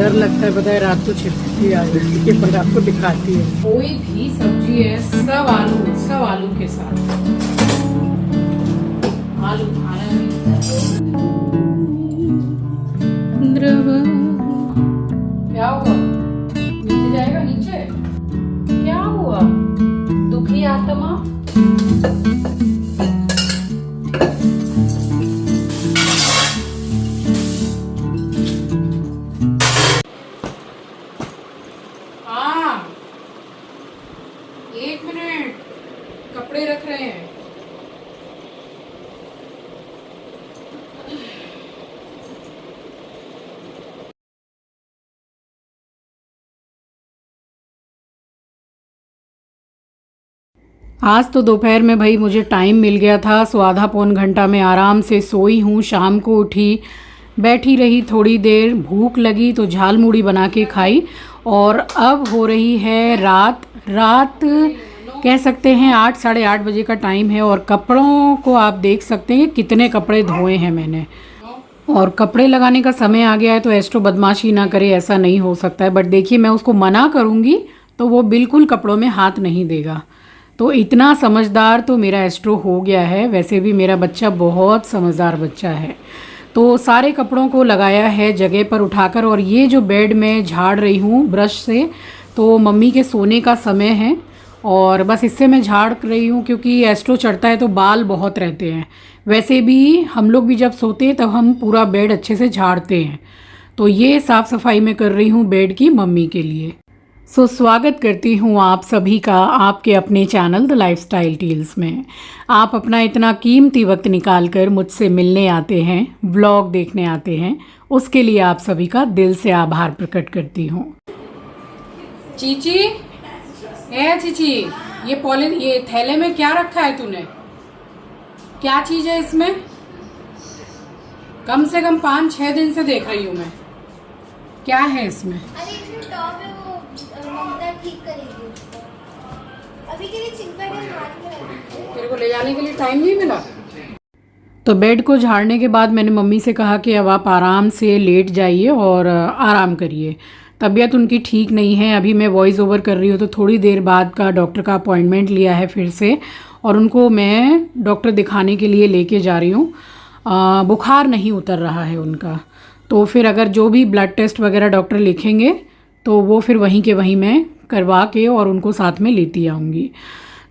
डर लगता है, पता है रात को छिपकली आ जाती है पर आपको दिखाती है। कोई भी सब्जी है सब आलू के साथ। आलू खाना क्या हुआ? नीचे जाएगा नीचे? क्या हुआ? दुखी आत्मा? हाँ, 1 मिनट, कपड़े रख रहे हैं। आज तो दोपहर में भाई मुझे टाइम मिल गया था, सो आधा पौन घंटा में आराम से सोई हूँ। शाम को उठी, बैठी रही थोड़ी देर, भूख लगी तो झाल मूढ़ी बना के खाई। और अब हो रही है रात कह सकते हैं 8 साढ़े 8 बजे का टाइम है। और कपड़ों को आप देख सकते हैं कितने कपड़े धोए हैं मैंने। और कपड़े लगाने का समय आ गया है तो एस्ट्रो बदमाशी ना करे, ऐसा नहीं हो सकता है। बट देखिए मैं उसको मना करूँगी तो वो बिल्कुल कपड़ों में हाथ नहीं देगा। तो इतना समझदार तो मेरा एस्ट्रो हो गया है। वैसे भी मेरा बच्चा बहुत समझदार बच्चा है। तो सारे कपड़ों को लगाया है जगह पर उठाकर। और ये जो बेड में झाड़ रही हूँ ब्रश से, तो मम्मी के सोने का समय है और बस इससे मैं झाड़ रही हूँ, क्योंकि एस्ट्रो चढ़ता है तो बाल बहुत रहते हैं। वैसे भी हम लोग भी जब सोते हैं तब हम पूरा बेड अच्छे से झाड़ते हैं। तो ये साफ़ सफाई मैं कर रही हूँ बेड की मम्मी के लिए। सो स्वागत करती हूँ आप सभी का आपके अपने चैनल द लाइफस्टाइल टील्स में। आप अपना इतना कीमती वक्त निकाल कर मुझसे मिलने आते हैं, व्लॉग देखने आते हैं, उसके लिए आप सभी का दिल से आभार प्रकट करती हूँ। चीची, चीची, ये थैले में क्या रखा है तूने? क्या चीज़ है इसमें? कम से कम 5-6 दिन से देख रही हूँ मैं। क्या है इसमें? अरे इसमें टॉप है, वो ममता ठीक करेगी उसको। अभी के लिए चिंता के हाथ में रखी है। तेरे को ले जाने के लिए टाइम नहीं मिला? तो बेड को झाड़ने के बाद मैंने मम्मी से कहा कि अब आप आराम से लेट जाइए और आराम करिए। तबीयत उनकी ठीक नहीं है। अभी मैं वॉइस ओवर कर रही हूँ तो थोड़ी देर बाद का डॉक्टर का अपॉइंटमेंट लिया है फिर से, और उनको मैं डॉक्टर दिखाने के लिए लेके जा रही हूँ। बुखार नहीं उतर रहा है उनका, तो फिर अगर जो भी ब्लड टेस्ट वगैरह डॉक्टर लिखेंगे तो वो फिर वहीं के वहीं मैं करवा के और उनको साथ में लेती आऊँगी।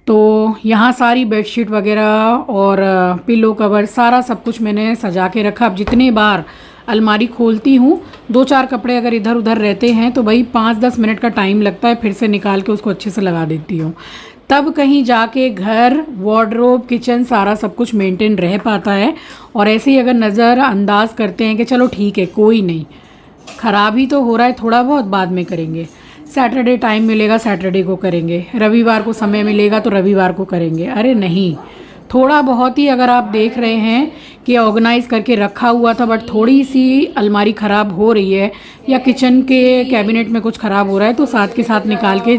तो यहाँ सारी बेडशीट वगैरह और पिलो कवर सारा सब कुछ मैंने सजा के रखा। अब जितने बार अलमारी खोलती हूँ, 2-4 कपड़े अगर इधर उधर रहते हैं तो भाई 5-10 मिनट का टाइम लगता है, फिर से निकाल के उसको अच्छे से लगा देती हूँ। तब कहीं जाके घर, वार्डरोब, किचन सारा सब कुछ मेंटेन रह पाता है। और ऐसे ही अगर नज़रअंदाज करते हैं कि चलो ठीक है कोई नहीं, ख़राब ही तो हो रहा है, थोड़ा बहुत बाद में करेंगे, सैटरडे टाइम मिलेगा सैटरडे को करेंगे, रविवार को समय मिलेगा तो रविवार को करेंगे। अरे नहीं, थोड़ा बहुत ही अगर आप देख रहे हैं कि ऑर्गेनाइज़ करके रखा हुआ था बट थोड़ी सी अलमारी ख़राब हो रही है या किचन के कैबिनेट में कुछ ख़राब हो रहा है तो साथ के साथ निकाल के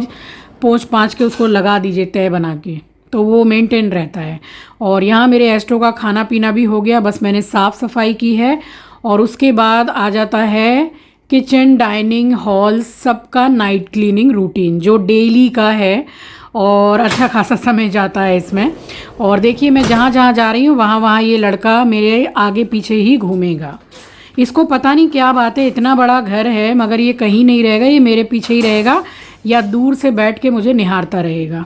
पोंछ पाँच के उसको लगा दीजिए तय बना के, तो वो मेंटेन रहता है। और यहाँ मेरे एस्ट्रो का खाना पीना भी हो गया, बस मैंने साफ़ सफाई की है। और उसके बाद आ जाता है किचन, डाइनिंग हॉल, सबका नाइट क्लीनिंग रूटीन जो डेली का है। और अच्छा खासा समय जाता है इसमें। और देखिए मैं जहाँ जहाँ जा रही हूँ वहाँ वहाँ ये लड़का मेरे आगे पीछे ही घूमेगा। इसको पता नहीं क्या बात है, इतना बड़ा घर है मगर ये कहीं नहीं रहेगा, ये मेरे पीछे ही रहेगा या दूर से बैठ के मुझे निहारता रहेगा।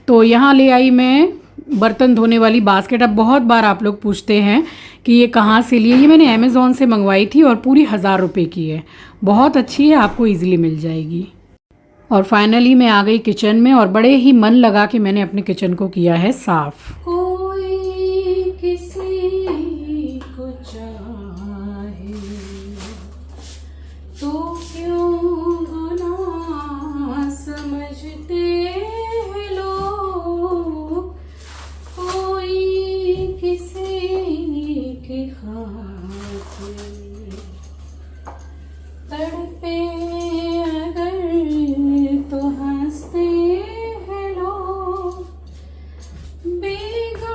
तो यहाँ ले आई मैं बर्तन धोने वाली बास्केट। अब बहुत बार आप लोग पूछते हैं कि ये कहाँ से लिए, ये मैंने अमेज़ॉन से मंगवाई थी और पूरी 1000 रुपये की है, बहुत अच्छी है, आपको ईजिली मिल जाएगी। और फाइनली मैं आ गई किचन में और बड़े ही मन लगा के मैंने अपने किचन को किया है साफ़। कोई किसी को चाहे तो क्यों ना समझते हैं लोग, कोई किसी की खातिर तड़पे अगर तो हंसते हैं लोग, बेगाना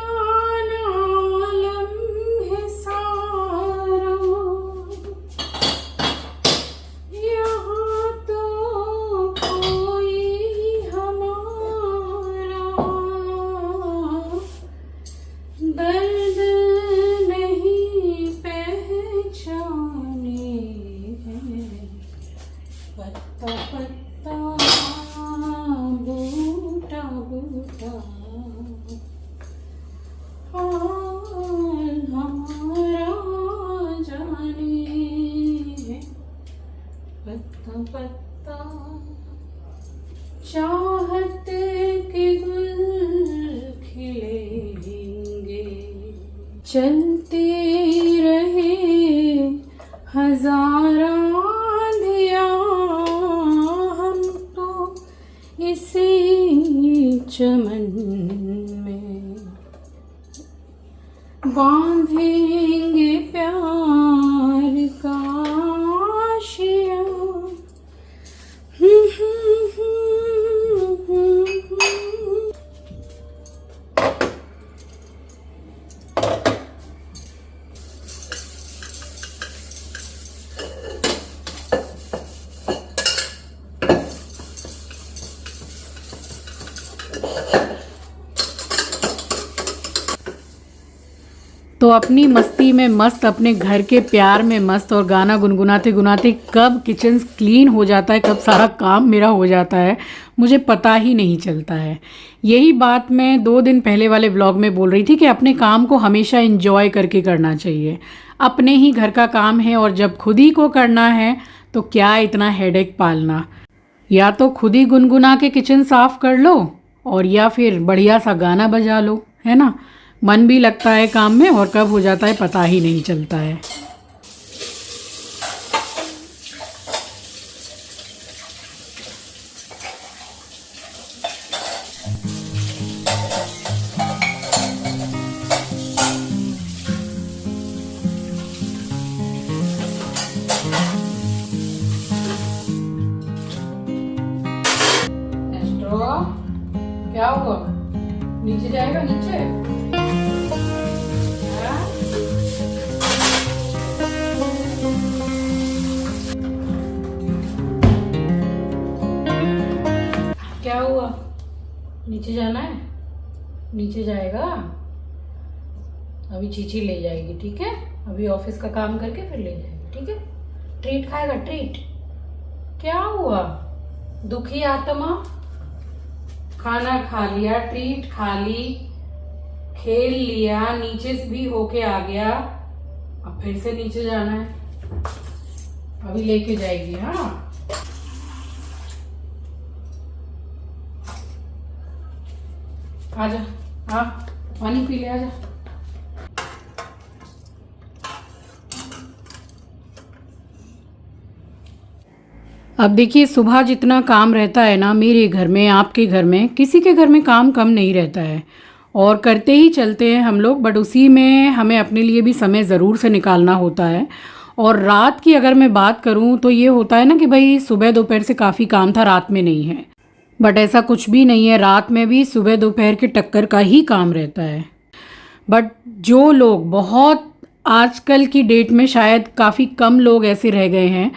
चलते रहे हजारां दिया हम तो इसी चमन में बांधेंगे प्यार का आशिया। तो अपनी मस्ती में मस्त, अपने घर के प्यार में मस्त और गाना गुनगुनाते गुनाते कब किचन क्लीन हो जाता है, कब सारा काम मेरा हो जाता है, मुझे पता ही नहीं चलता है। यही बात मैं 2 दिन पहले वाले व्लॉग में बोल रही थी कि अपने काम को हमेशा एंजॉय करके करना चाहिए। अपने ही घर का काम है और जब खुद ही को करना है तो क्या इतना हेडेक पालना। या तो खुद ही गुनगुना के किचन साफ कर लो और या फिर बढ़िया सा गाना बजा लो, है ना। मन भी लगता है काम में और कब हो जाता है पता ही नहीं चलता है। क्या हुआ? नीचे जाएगा? नीचे क्या हुआ? नीचे जाना है? नीचे जाएगा? अभी चीची ले जाएगी, ठीक है। अभी ऑफिस का काम करके फिर ले जाएगी, ठीक है। ट्रीट खाएगा, ट्रीट। क्या हुआ? दुखी आत्मा, खाना खा लिया, ट्रीट खा ली, खेल लिया, नीचे से भी होके आ गया, अब फिर से नीचे जाना है। अभी लेके जाएगी। हाँ, आजा। हाँ, पानी पी ले, आजा। अब देखिए, सुबह जितना काम रहता है ना, मेरे घर में, आपके घर में, किसी के घर में काम कम नहीं रहता है और करते ही चलते हैं हम लोग। बट उसी में हमें अपने लिए भी समय ज़रूर से निकालना होता है। और रात की अगर मैं बात करूं तो ये होता है ना कि भाई सुबह दोपहर से काफ़ी काम था, रात में नहीं है। बट ऐसा कुछ भी नहीं है, रात में भी सुबह दोपहर के टक्कर का ही काम रहता है। बट जो लोग, बहुत आजकल की डेट में शायद काफ़ी कम लोग ऐसे रह गए हैं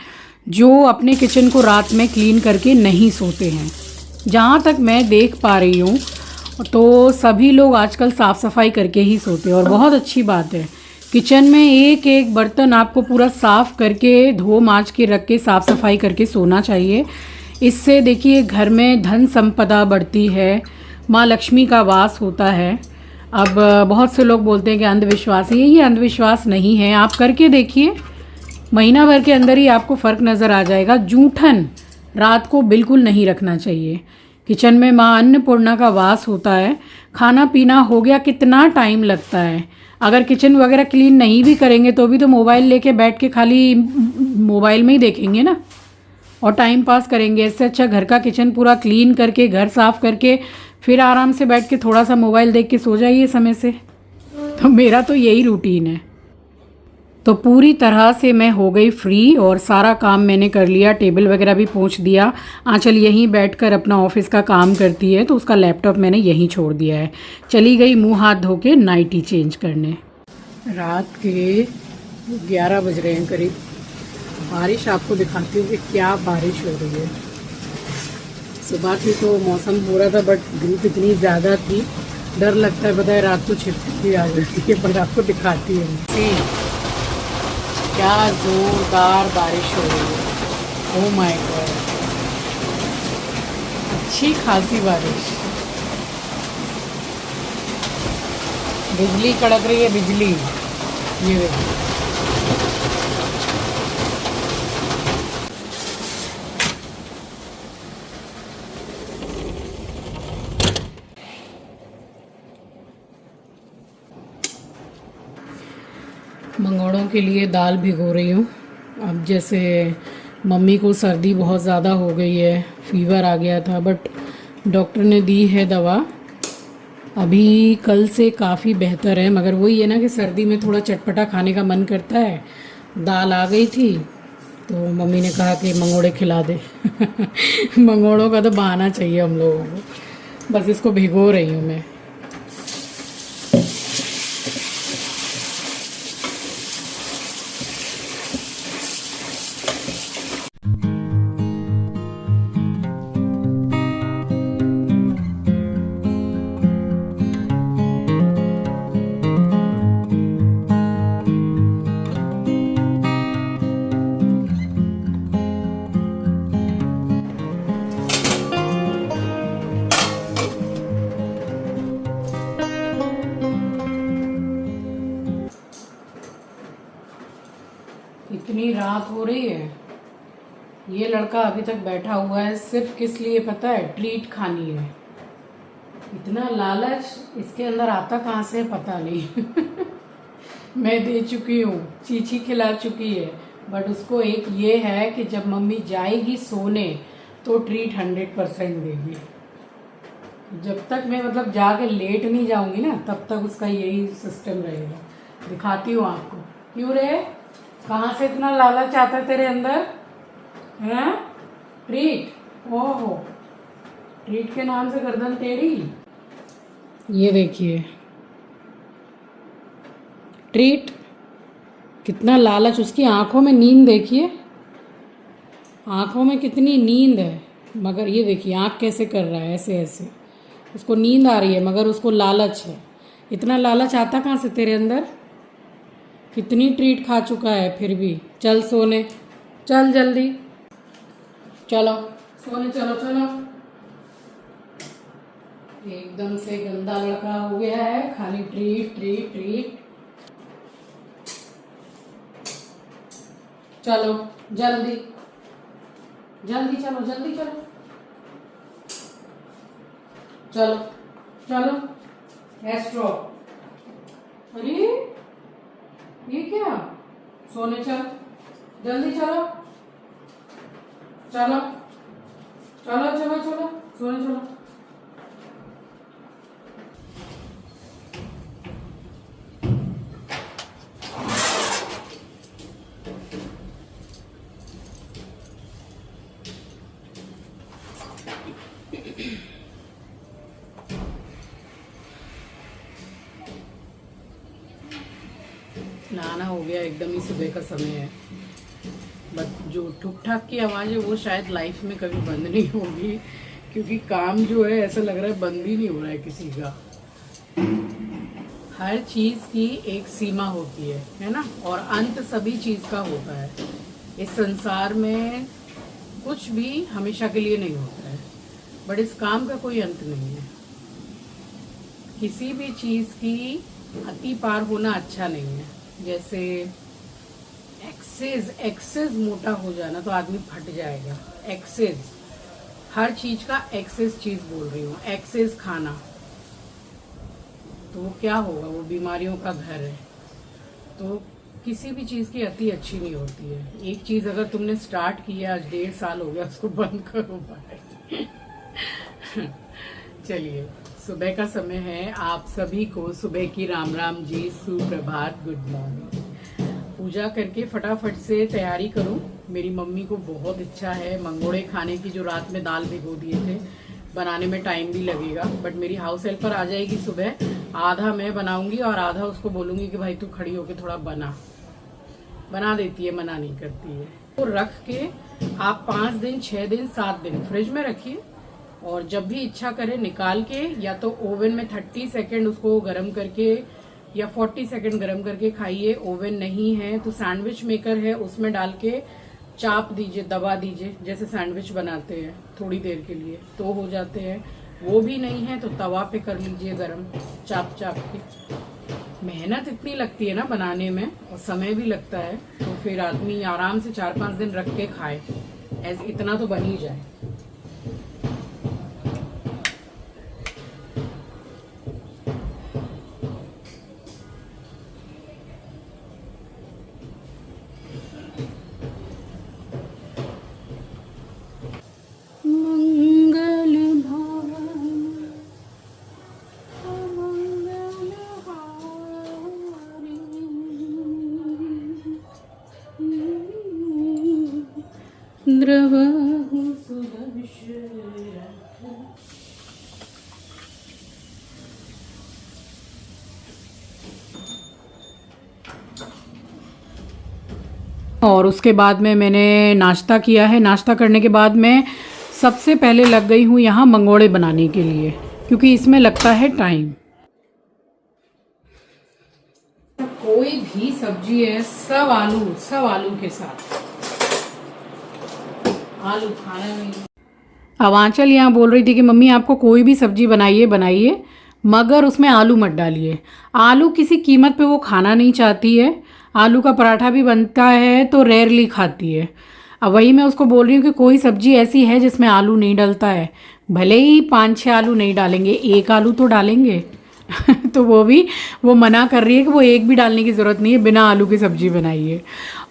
जो अपने किचन को रात में क्लीन करके नहीं सोते हैं। जहाँ तक मैं देख पा रही हूँ तो सभी लोग आजकल साफ़ सफाई करके ही सोते हैं और बहुत अच्छी बात है। किचन में एक एक बर्तन आपको पूरा साफ़ करके, धो मांज के रख के, साफ़ सफाई करके सोना चाहिए। इससे देखिए घर में धन संपदा बढ़ती है, माँ लक्ष्मी का वास होता है। अब बहुत से लोग बोलते हैं कि अंधविश्वास है, ये अंधविश्वास नहीं है। आप करके देखिए, महीना भर के अंदर ही आपको फ़र्क नज़र आ जाएगा। जूठन रात को बिल्कुल नहीं रखना चाहिए। किचन में माँ अन्नपूर्णा का वास होता है। खाना पीना हो गया, कितना टाइम लगता है। अगर किचन वगैरह क्लीन नहीं भी करेंगे तो भी तो मोबाइल लेके बैठ के खाली मोबाइल में ही देखेंगे ना और टाइम पास करेंगे। इससे अच्छा घर का किचन पूरा क्लीन करके, घर साफ़ करके, फिर आराम से बैठ के थोड़ा सा मोबाइल देख के सो जाइए समय से। तो मेरा तो यही रूटीन है। तो पूरी तरह से मैं हो गई फ्री और सारा काम मैंने कर लिया, टेबल वगैरह भी पोंछ दिया। आंचल यहीं बैठकर अपना ऑफिस का काम करती है तो उसका लैपटॉप मैंने यहीं छोड़ दिया है। चली गई मुंह हाथ धो के नाइटी चेंज करने। रात के 11 बज रहे हैं करीब। बारिश आपको दिखाती हूँ कि क्या बारिश हो रही है। सुबह से तो मौसम हो रहा था बट धूप इतनी ज़्यादा थी, डर लगता है, पता है रात को छिपछिपी आ जाती है। पर आपको दिखाती हूँ क्या जोरदार बारिश हो रही है। ओह माय गॉड, अच्छी खासी बारिश। बिजली कड़क रही है, बिजली। ये देखिए, मंगोड़ों के लिए दाल भिगो रही हूँ। अब जैसे मम्मी को सर्दी बहुत ज़्यादा हो गई है, फीवर आ गया था, बट डॉक्टर ने दी है दवा। अभी कल से काफ़ी बेहतर है, मगर वही है ना कि सर्दी में थोड़ा चटपटा खाने का मन करता है। दाल आ गई थी तो मम्मी ने कहा कि मंगोड़े खिला दे। मंगोड़ों का तो बहाना चाहिए हम लोगों को। बस इसको भिगो रही हूँ मैं। इतनी रात हो रही है, ये लड़का अभी तक बैठा हुआ है, सिर्फ किस लिए पता है? ट्रीट खानी है। इतना लालच इसके अंदर आता कहाँ से पता नहीं। मैं दे चुकी हूँ, चीची खिला चुकी है, बट उसको एक ये है कि जब मम्मी जाएगी सोने तो ट्रीट 100% देगी। जब तक मैं मतलब जाके लेट नहीं जाऊंगी ना, तब तक उसका यही सिस्टम रहेगा। दिखाती हूँ आपको। क्यों रे, कहाँ से इतना लालच आता है तेरे अंदर? हैं? ट्रीट? ओहो, ट्रीट के नाम से गर्दन टेढ़ी। ये देखिए, ट्रीट। कितना लालच। उसकी आंखों में नींद देखिए, आंखों में कितनी नींद है, मगर ये देखिए आंख कैसे कर रहा है, ऐसे ऐसे। उसको नींद आ रही है मगर उसको लालच है। इतना लालच आता कहाँ से तेरे अंदर? कितनी ट्रीट खा चुका है फिर भी। चल सोने, चल जल्दी, चलो सोने, चलो चलो। एकदम से गंदा लड़का हो गया है, खाली ट्रीट ट्रीट ट्रीट। चलो जल्दी जल्दी, चलो जल्दी चलो, चलो चलो। एस्ट्रो, अरे ये क्या? सोने चल, जल्दी चलो, चलो चलो चलो चलो, सोने चलो। नहाना हो गया, एकदम ही सुबह का समय है, बट जो ठुक ठाक की आवाज़ है वो शायद लाइफ में कभी बंद नहीं होगी, क्योंकि काम जो है ऐसा लग रहा है बंद ही नहीं हो रहा है किसी का। हर चीज़ की एक सीमा होती है ना, और अंत सभी चीज़ का होता है। इस संसार में कुछ भी हमेशा के लिए नहीं होता है, बट इस काम का कोई अंत नहीं है। किसी भी चीज़ की अति पार होना अच्छा नहीं है। जैसे एक्सेस मोटा हो जाना तो आदमी फट जाएगा। एक्सेस, हर चीज का एक्सेस चीज बोल रही हूँ। एक्सेस खाना तो वो क्या होगा? वो बीमारियों का घर है। तो किसी भी चीज की अति अच्छी नहीं होती है। एक चीज अगर तुमने स्टार्ट किया, आज 1.5 साल हो गया, उसको बंद करो भाई। चलिए, सुबह का समय है। आप सभी को सुबह की राम राम जी, सुप्रभात, गुड मॉर्निंग। पूजा करके फटाफट से तैयारी करूं। मेरी मम्मी को बहुत इच्छा है मंगोड़े खाने की, जो रात में दाल भिगो दिए थे। बनाने में टाइम भी लगेगा, बट मेरी हाउस हेल्पर आ जाएगी सुबह। आधा मैं बनाऊंगी और आधा उसको बोलूंगी कि भाई तू खड़ी होके थोड़ा बना देती है, मना नहीं करती है। तो रख के आप 5 दिन, 6 दिन, 7 दिन फ्रिज में रखिए, और जब भी इच्छा करे निकाल के या तो ओवन में 30 सेकेंड उसको गर्म करके या 40 सेकेंड गर्म करके खाइए। ओवन नहीं है तो सैंडविच मेकर है, उसमें डाल के चाप दीजिए, दबा दीजिए, जैसे सैंडविच बनाते हैं थोड़ी देर के लिए, तो हो जाते हैं। वो भी नहीं है तो तवा पे कर लीजिए गरम, चाप के। मेहनत इतनी लगती है ना बनाने में, और समय भी लगता है, तो फिर आदमी आराम से 4-5 दिन रख के खाए, इतना तो बन ही जाए। चंद्रबाहु सुदर्शन। और उसके बाद में मैंने नाश्ता किया है। नाश्ता करने के बाद मैं सबसे पहले लग गई हूँ यहाँ मंगोड़े बनाने के लिए, क्योंकि इसमें लगता है टाइम। कोई भी सब्जी है, सब आलू के साथ। आलू खाना नहीं। अब आंचल यहाँ बोल रही थी कि मम्मी आपको कोई भी सब्जी बनाइए मगर उसमें आलू मत डालिए। आलू किसी कीमत पे वो खाना नहीं चाहती है। आलू का पराठा भी बनता है तो रेयरली खाती है। अब वही मैं उसको बोल रही हूँ कि कोई सब्जी ऐसी है जिसमें आलू नहीं डलता है, भले ही 5-6 आलू नहीं डालेंगे, 1 आलू तो डालेंगे। तो वो मना कर रही है कि वो एक भी डालने की ज़रूरत नहीं है, बिना आलू की सब्जी बनाइए।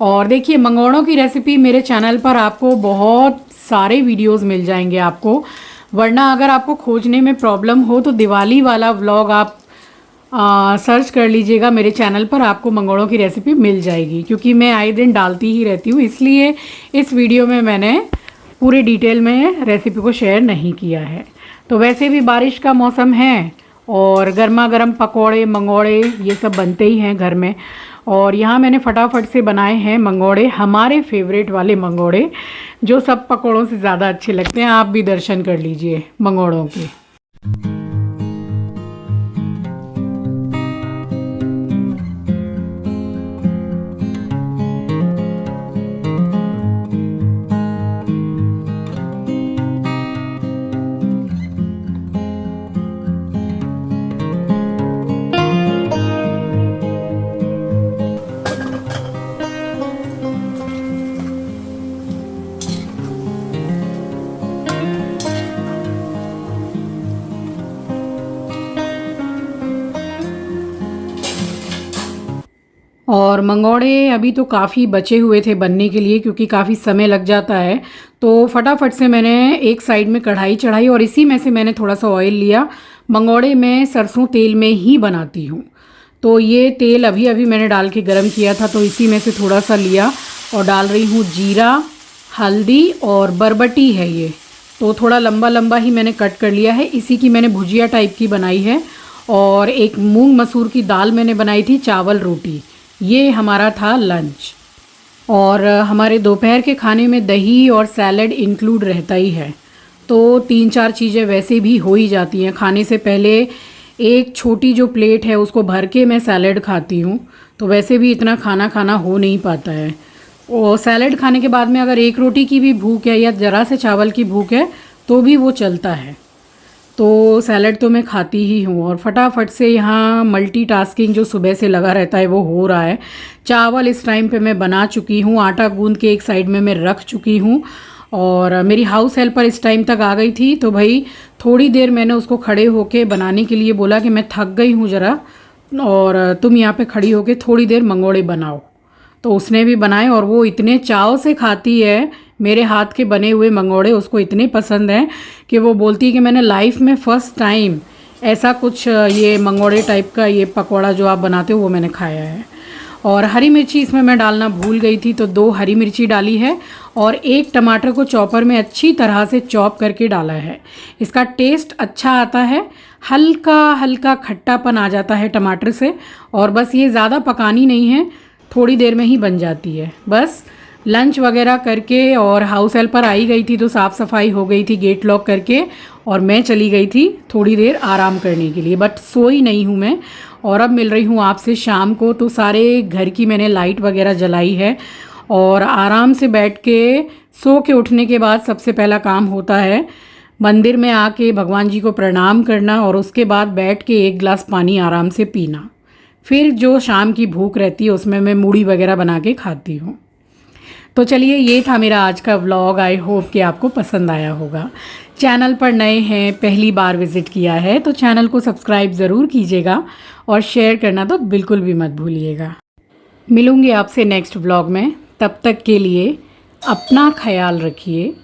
और देखिए मंगोड़ों की रेसिपी मेरे चैनल पर आपको बहुत सारे वीडियोस मिल जाएंगे आपको, वरना अगर आपको खोजने में प्रॉब्लम हो तो दिवाली वाला व्लॉग आप सर्च कर लीजिएगा मेरे चैनल पर, आपको मंगोड़ों की रेसिपी मिल जाएगी। क्योंकि मैं आए दिन डालती ही रहती हूँ, इसलिए इस वीडियो में मैंने पूरे डिटेल में रेसिपी को शेयर नहीं किया है। तो वैसे भी बारिश का मौसम है और गर्मा गर्म पकोड़े मंगोड़े ये सब बनते ही हैं घर में। और यहाँ मैंने फटाफट से बनाए हैं मंगोड़े, हमारे फेवरेट वाले मंगोड़े जो सब पकोड़ों से ज़्यादा अच्छे लगते हैं। आप भी दर्शन कर लीजिए मंगोड़ों के। और मंगोड़े अभी तो काफ़ी बचे हुए थे बनने के लिए, क्योंकि काफ़ी समय लग जाता है। तो फटाफट से मैंने एक साइड में कढ़ाई चढ़ाई और इसी में से मैंने थोड़ा सा ऑयल लिया। मंगोड़े मैं सरसों तेल में ही बनाती हूँ, तो ये तेल अभी अभी मैंने डाल के गरम किया था, तो इसी में से थोड़ा सा लिया और डाल रही हूँ जीरा, हल्दी और बरबटी है ये, तो थोड़ा लंबा लंबा ही मैंने कट कर लिया है। इसी की मैंने भुजिया टाइप की बनाई है। और एक मूंग मसूर की दाल मैंने बनाई थी, चावल रोटी। ये हमारा था लंच। और हमारे दोपहर के खाने में दही और सैलड इंक्लूड रहता ही है, तो 3-4 चीज़ें वैसे भी हो ही जाती हैं। खाने से पहले एक छोटी जो प्लेट है उसको भर के मैं सैलड खाती हूँ, तो वैसे भी इतना खाना हो नहीं पाता है। और सैलड खाने के बाद में अगर एक रोटी की भी भूख है या ज़रा से चावल की भूख है तो भी वो चलता है। तो सैलड तो मैं खाती ही हूँ। और फटाफट से यहाँ मल्टीटास्किंग जो सुबह से लगा रहता है वो हो रहा है। चावल इस टाइम पे मैं बना चुकी हूँ, आटा गूंद के एक साइड में मैं रख चुकी हूँ। और मेरी हाउस हेल्पर इस टाइम तक आ गई थी, तो भाई थोड़ी देर मैंने उसको खड़े होके बनाने के लिए बोला कि मैं थक गई हूँ ज़रा, और तुम यहाँ पे खड़ी होके थोड़ी देर मंगोड़े बनाओ। तो उसने भी बनाए और वो इतने चाव से खाती है मेरे हाथ के बने हुए मंगोड़े, उसको इतने पसंद हैं कि वो बोलती है कि मैंने लाइफ में फ़र्स्ट टाइम ऐसा कुछ ये मंगोड़े टाइप का ये पकौड़ा जो आप बनाते हो वो मैंने खाया है। और हरी मिर्ची इसमें मैं डालना भूल गई थी, तो 2 हरी मिर्ची डाली है और 1 टमाटर को चॉपर में अच्छी तरह से चॉप करके डाला है। इसका टेस्ट अच्छा आता है, हल्का हल्का खट्टापन आ जाता है टमाटर से। और बस ये ज़्यादा पकानी नहीं है, थोड़ी देर में ही बन जाती है। बस लंच वगैरह करके और हाउस हेल्पर आई गई थी तो साफ़ सफाई हो गई थी गेट लॉक करके, और मैं चली गई थी थोड़ी देर आराम करने के लिए, बट सोई नहीं हूँ मैं। और अब मिल रही हूँ आपसे शाम को, तो सारे घर की मैंने लाइट वगैरह जलाई है और आराम से बैठ के सो के उठने के बाद सबसे पहला काम होता है मंदिर में आके भगवान जी को प्रणाम करना, और उसके बाद बैठ के 1 गिलास पानी आराम से पीना। फिर जो शाम की भूख रहती है उसमें मैं मूढ़ी वगैरह बना के खाती हूँ। तो चलिए, ये था मेरा आज का व्लॉग। आई होप कि आपको पसंद आया होगा। चैनल पर नए हैं, पहली बार विज़िट किया है तो चैनल को सब्सक्राइब ज़रूर कीजिएगा और शेयर करना तो बिल्कुल भी मत भूलिएगा। मिलूँगी आपसे नेक्स्ट व्लॉग में, तब तक के लिए अपना ख्याल रखिए,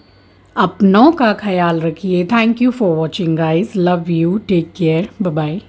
अपनों का ख्याल रखिए। Thank you for watching guys, love you, take care, bye bye.